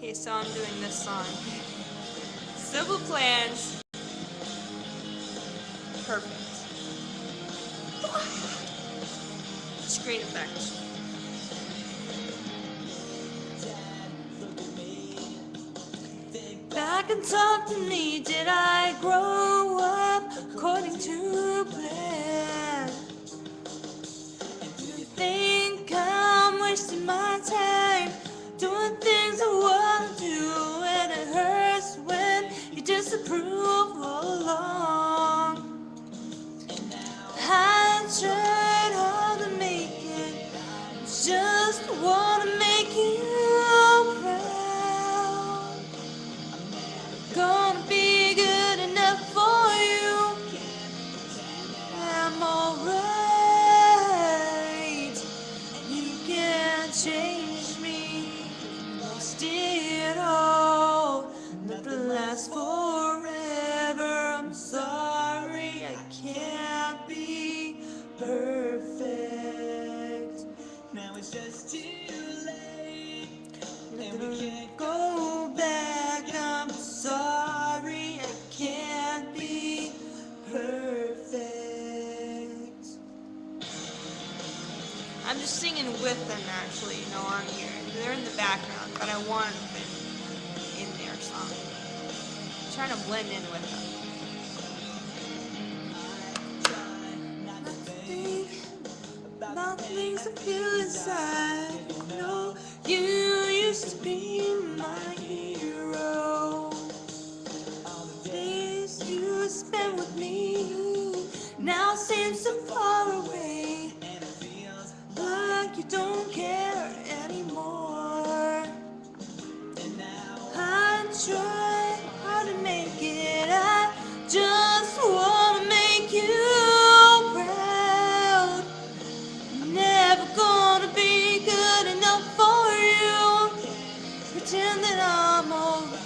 Okay, so I'm doing this song. Simple plans. Perfect. Screen effect. Back and talk to me. Did I grow up according to plan? Do you think I'm wasting my time doing things I want to do? And it hurts when you disapprove all along. I tried hard to make it, just wanna make you proud. Gonna be good enough for you. I'm alright. You can't change me. Lost it all. Nothing lasts forever. I'm sorry, I can't be perfect. Now it's just too late. And we can't go back. I'm sorry, I can't be perfect. I'm just singing with them actually, on here. They're in the background, but I want them in their song. I'm trying to blend in with them. About things I feel inside. No, you used to be my hero. All the days you spent with me now seem so far away, and it feels like you don't care anymore. And now I try hard to make it. I just wanna make you proud. Never gonna be good enough for you. Pretend that I'm alright.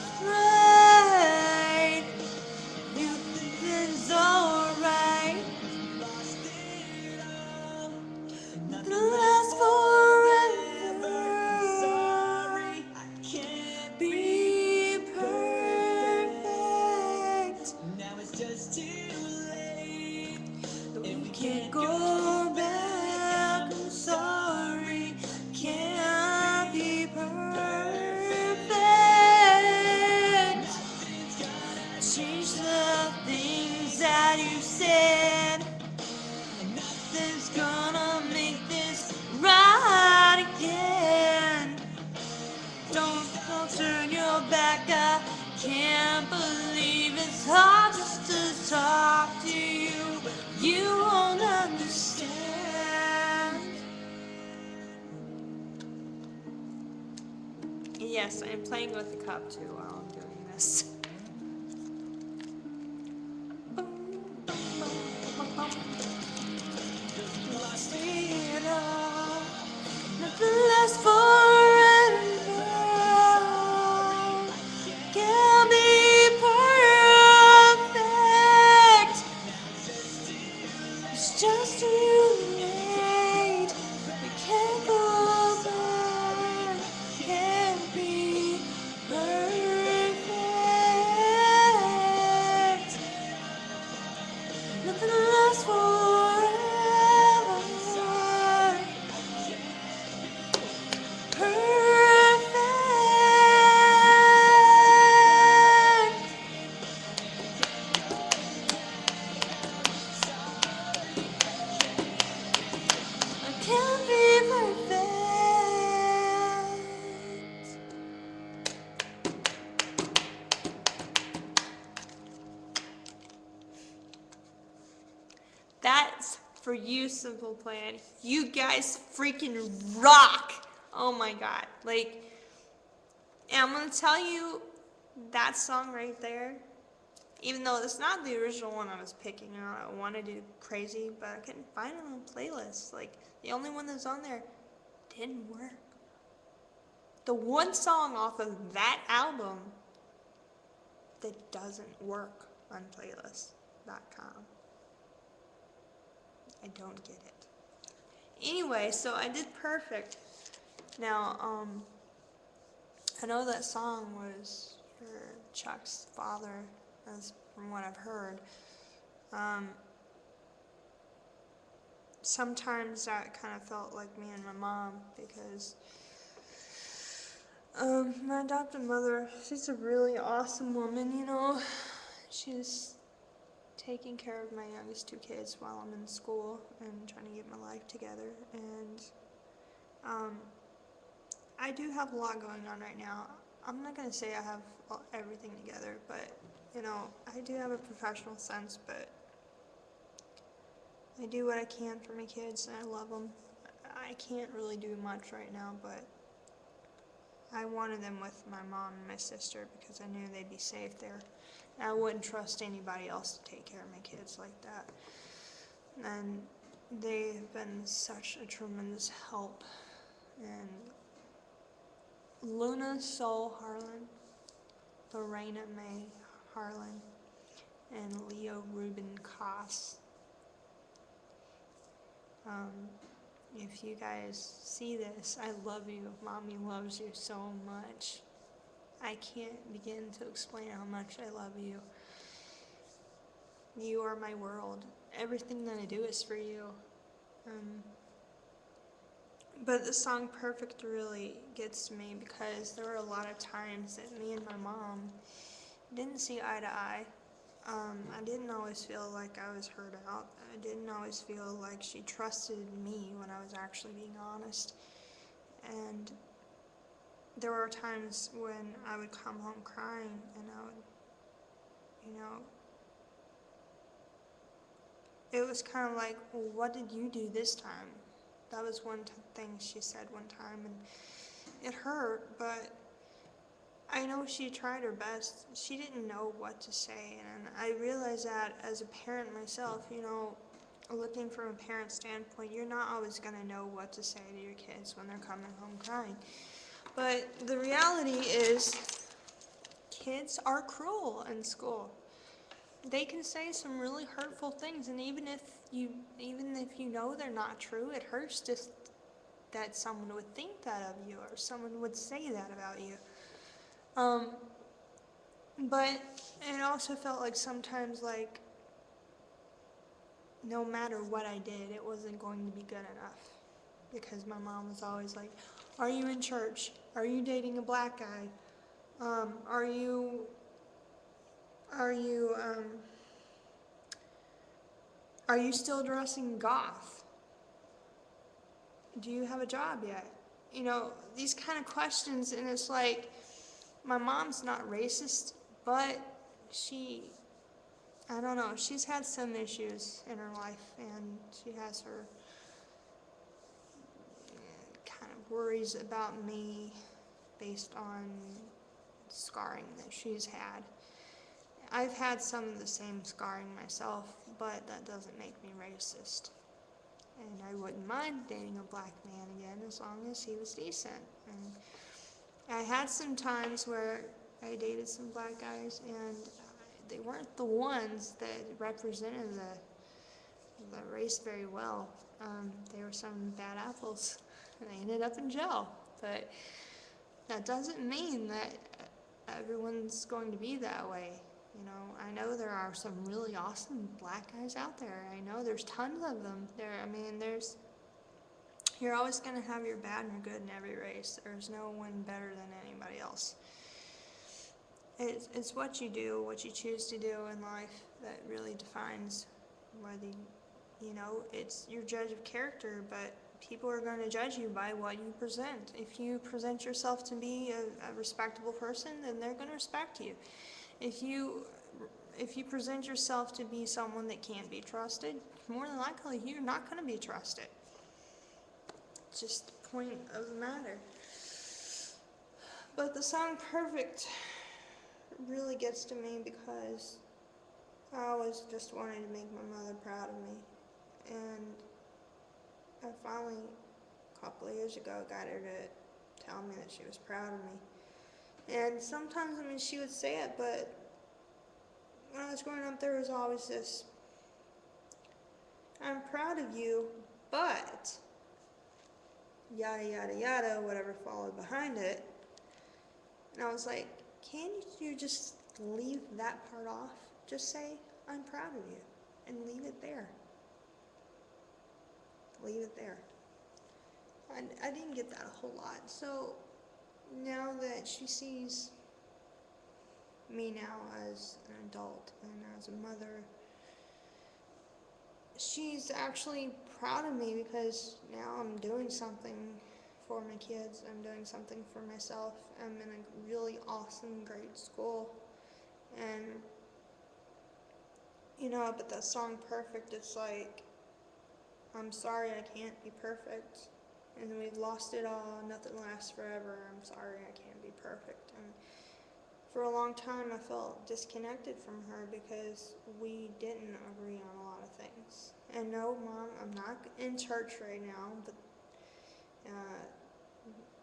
You think it's alright. Nothing lasts forever. Sorry, I can't be perfect. Now it's just too late, and we can't go back. I'm sorry, can't be perfect. Change the things that you said. Nothing's gonna make this right again. Don't turn your back. I can't believe it's hard just to talk to you. You won't understand. Yes, I'm playing with the cup too while I'm doing this. Lost it all. Nothing lasts forever. Can't be perfect. It's just too late. We can't go back. Can't be perfect. Nothing lasts forever. Can't be perfect. That's for you, Simple Plan. You guys freaking rock. Oh my god. And I'm gonna tell you, that song right there, even though it's not the original one I was picking out, I wanted to do Crazy, but I couldn't find it on playlists. The only one that's on there didn't work. The one song off of that album that doesn't work on playlist.com. I don't get it. Anyway, so I did perfect. Now, I know that song was for Chuck's father, as from what I've heard. Um, Sometimes that kind of felt like me and my mom, because my adopted mother, she's a really awesome woman, you know. She's taking care of my youngest two kids while I'm in school and trying to get my life together. And I do have a lot going on right now. I'm not going to say I have everything together, but, you know, I do have a professional sense, but I do what I can for my kids, and I love them. I can't really do much right now, but I wanted them with my mom and my sister because I knew they'd be safe there. And I wouldn't trust anybody else to take care of my kids like that. And they've been such a tremendous help. And Luna Soul Harlan, Lorena May Harlan, and Leo Ruben Koss. If you guys see this, I love you. Mommy loves you so much. I can't begin to explain how much I love you. You are my world. Everything that I do is for you. But the song Perfect really gets to me because there were a lot of times that me and my mom didn't see eye to eye. I didn't always feel like I was heard out. I didn't always feel like she trusted me when I was actually being honest. And there were times when I would come home crying and I would, you know, it was kind of like, well, what did you do this time? That was one thing she said one time, and it hurt, but I know she tried her best. She didn't know what to say, and I realized that as a parent myself, you know, looking from a parent standpoint, you're not always going to know what to say to your kids when they're coming home crying. But the reality is, kids are cruel in school. They can say some really hurtful things, and even if you know they're not true, it hurts just that someone would think that of you or someone would say that about you. But it also felt like sometimes, like, no matter what I did, it wasn't going to be good enough, because my mom was always like, "Are you in church? Are you dating a black guy? Are you still dressing goth? Do you have a job yet?" You know, these kind of questions, and it's like, my mom's not racist, but I don't know, she's had some issues in her life, and she has her kind of worries about me based on scarring that she's had. I've had some of the same scarring myself, but that doesn't make me racist. And I wouldn't mind dating a black man again as long as he was decent. And I had some times where I dated some black guys, and they weren't the ones that represented the race very well. They were some bad apples, and they ended up in jail. But that doesn't mean that everyone's going to be that way. You know, I know there are some really awesome black guys out there. I know there's tons of them. You're always going to have your bad and your good in every race. There's no one better than anybody else. It's what you do, what you choose to do in life that really defines whether, you know, it's your judge of character, but people are going to judge you by what you present. If you present yourself to be a respectable person, then they're going to respect you. If you present yourself to be someone that can't be trusted, more than likely you're not going to be trusted. It's just the point of the matter. But the song Perfect really gets to me because I always just wanted to make my mother proud of me. And I finally, a couple of years ago, got her to tell me that she was proud of me. And sometimes, I mean, she would say it, but when I was growing up, there was always this, "I'm proud of you, but," yada, yada, yada, whatever followed behind it. And I was like, can't you just leave that part off? Just say, I'm proud of you, and leave it there. Leave it there. I didn't get that a whole lot. So now that she sees me now as an adult and as a mother, she's actually proud of me because now I'm doing something for my kids. I'm doing something for myself. I'm in a really awesome, great school. And, but that song Perfect, it's like, I'm sorry I can't be perfect. And we've lost it all. Nothing lasts forever. I'm sorry I can't be perfect. And for a long time, I felt disconnected from her because we didn't agree on a lot of things. And no, Mom, I'm not in church right now, but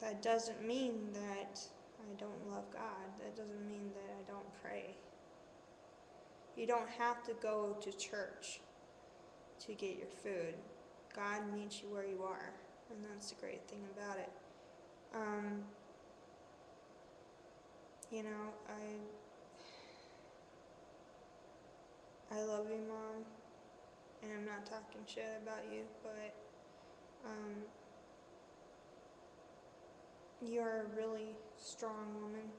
that doesn't mean that I don't love God. That doesn't mean that I don't pray. You don't have to go to church to get your food. God meets you where you are, and that's the great thing about it. I love you, Mom, and I'm not talking shit about you, but you're a really strong woman.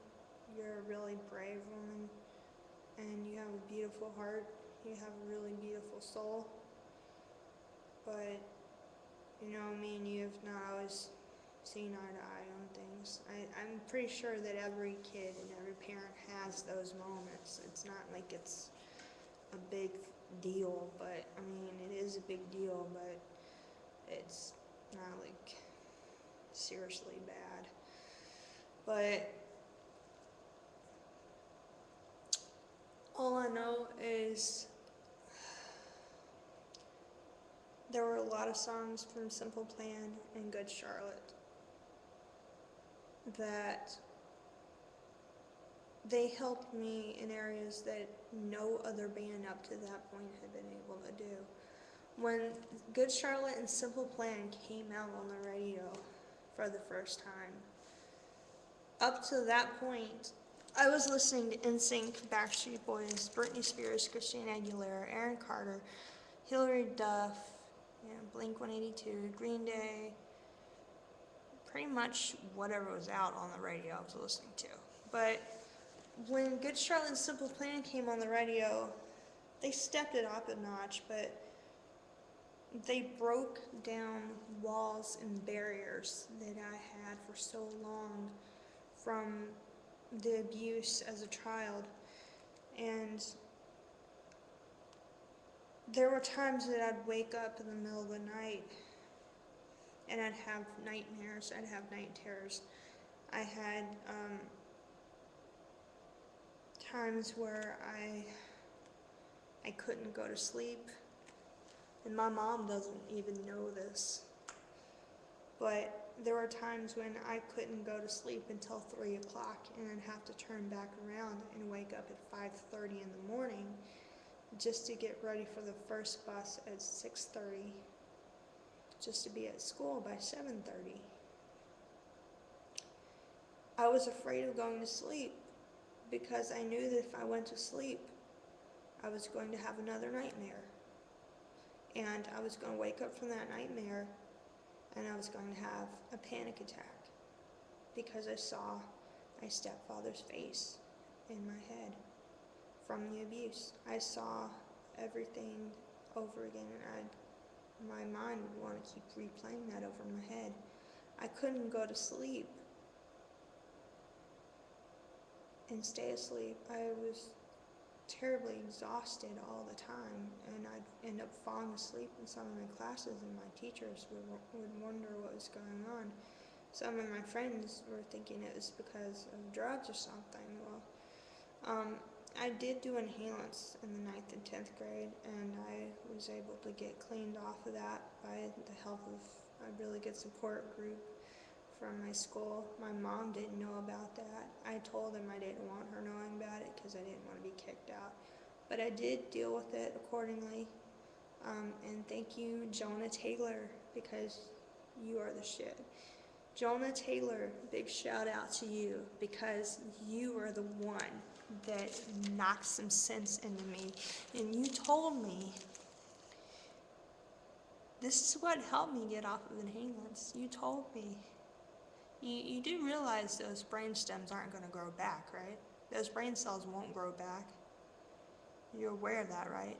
You're a really brave woman, and you have a beautiful heart. You have a really beautiful soul. But, me and you have not always seen eye to eye on things. I'm pretty sure that every kid and every parent has those moments. It's not like it's a big deal, but, it is a big deal, but it's not, like, seriously bad. But all I know is there were a lot of songs from Simple Plan and Good Charlotte that they helped me in areas that no other band up to that point had been able to do. When Good Charlotte and Simple Plan came out on the radio for the first time, up to that point, I was listening to NSYNC, Backstreet Boys, Britney Spears, Christina Aguilera, Aaron Carter, Hilary Duff, Blink-182, Green Day, pretty much whatever was out on the radio I was listening to. But when Good Charlotte and Simple Plan came on the radio, they stepped it up a notch, but they broke down walls and barriers that I had for so long from the abuse as a child. And there were times that I'd wake up in the middle of the night and I'd have nightmares, I'd have night terrors. I had times where I couldn't go to sleep, and my mom doesn't even know this, but there were times when I couldn't go to sleep until 3 o'clock, and I'd have to turn back around and wake up at 5:30 in the morning just to get ready for the first bus at 6:30, just to be at school by 7:30. I was afraid of going to sleep because I knew that if I went to sleep, I was going to have another nightmare. And I was going to wake up from that nightmare and I was going to have a panic attack because I saw my stepfather's face in my head from the abuse. I saw everything over again, and my mind would want to keep replaying that over my head. I couldn't go to sleep and stay asleep. I was terribly exhausted all the time, and I'd end up falling asleep in some of my classes, and my teachers would wonder what was going on. Some of my friends were thinking it was because of drugs or something. Well, I did do inhalants in the 9th and 10th grade, and I was able to get cleaned off of that by the help of a really good support group from my school. My mom didn't know about that. I told them I didn't want her knowing about it because I didn't want to be kicked out. But I did deal with it accordingly. And thank you, Jonah Taylor, because you are the shit. Jonah Taylor, big shout out to you, because you are the one that knocked some sense into me. And you told me, this is what helped me get off of inhalants. You told me. You do realize those brain stems aren't going to grow back, right? Those brain cells won't grow back. You're aware of that, right?